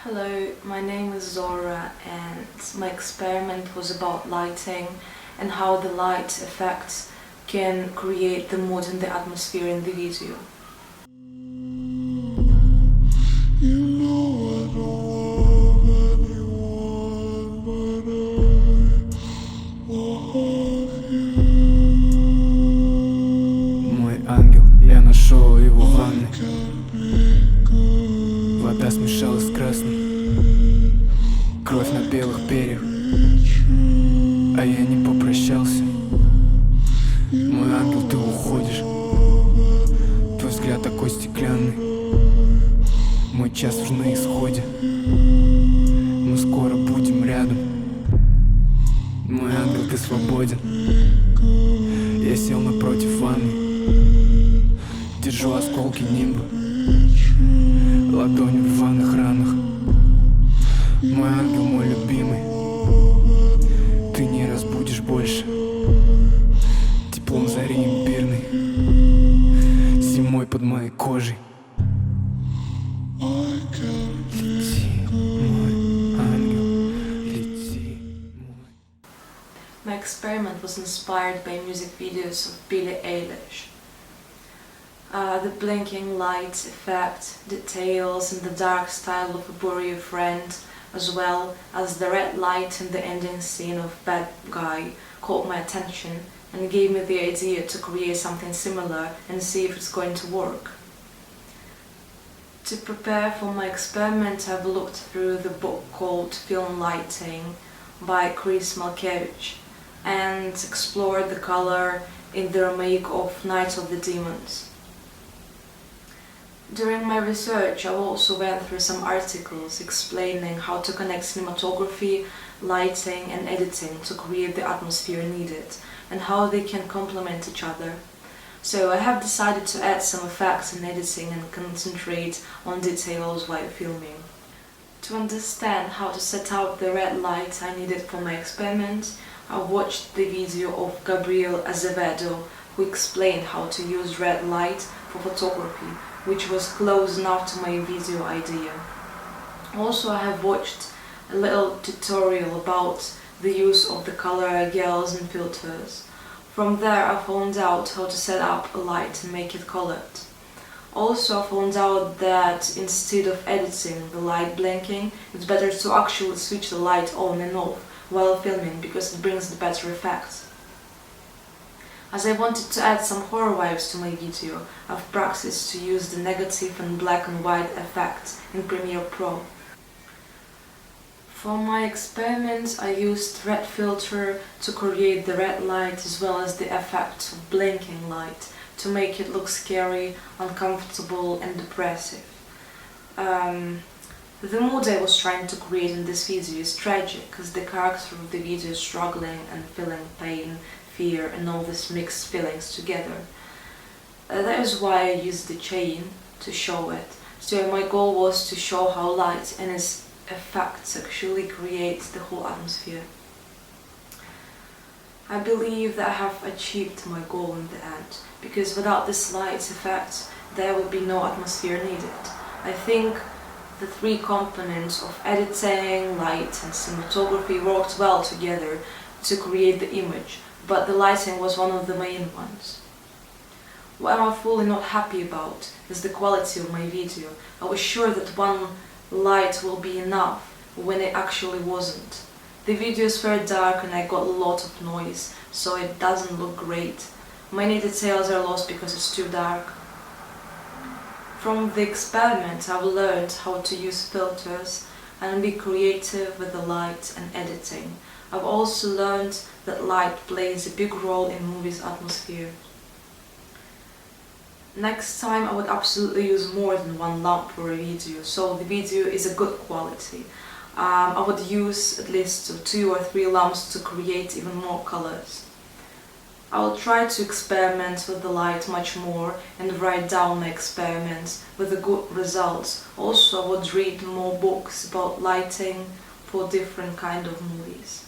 Hello, my name is Zora and my experiment was about lighting and how the light effects can create the mood and the atmosphere in the video. Мой ангел, я нашел его в ванной. Вода смешалась с красной, кровь на белых перьях, а я не попрощался. Мой ангел, ты уходишь, твой взгляд такой стеклянный. Мой час уже на исходе, мы скоро будем рядом. Мой ангел, ты свободен. Я сел напротив ванны, держу осколки нимба ладонью в рваных ранах. Мой ангел, мой любимый, ты не разбудишь больше теплом зари имбирной, зимой под моей кожей. Лети, мой ангел, лети, мой. My experiment was inspired by music videos of Billie Eilish. The blinking light effect, details and the dark style of a Bury Your Friend, as well as the red light in the ending scene of Bad Guy caught my attention and gave me the idea to create something similar and see if it's going to work. To prepare for my experiment, I've looked through the book called Film Lighting by Chris Malkiewicz and explored the color in the remake of Night of the Demons. During my research, I also went through some articles explaining how to connect cinematography, lighting and editing to create the atmosphere needed and how they can complement each other. So I have decided to add some effects in editing and concentrate on details while filming. To understand how to set out the red light I needed for my experiment, I watched the video of Gabriel Azevedo, who explained how to use red light for photography, which was close enough to my video idea. Also, I have watched a little tutorial about the use of the color gels and filters. From there, I found out how to set up a light and make it colored. Also, I found out that instead of editing the light blinking, it's better to actually switch the light on and off while filming because it brings the better effect. As I wanted to add some horror vibes to my video, I've practiced to use the negative and black and white effects in Premiere Pro. For my experiment, I used red filter to create the red light as well as the effect of blinking light to make it look scary, uncomfortable and depressive. The mood I was trying to create in this video is tragic, because the character of the video is struggling and feeling pain, fear and all these mixed feelings together. That is why I used the chain to show it. So my goal was to show how light and its effects actually create the whole atmosphere. I believe that I have achieved my goal in the end, because without this light effect there would be no atmosphere needed. I think the three components of editing, light and cinematography worked well together to create the image, but the lighting was one of the main ones. What I'm fully not happy about is the quality of my video. I was sure that one light will be enough when it actually wasn't. The video is very dark and I got a lot of noise, so it doesn't look great. Many details are lost because it's too dark. From the experiment, I've learned how to use filters and be creative with the light and editing. I've also learned that light plays a big role in movies' atmosphere. Next time I would absolutely use more than one lamp for a video, so the video is a good quality. I would use at least 2 or 3 lamps to create even more colors. I will try to experiment with the light much more and write down my experiments with the good results. Also, I would read more books about lighting for different kind of movies.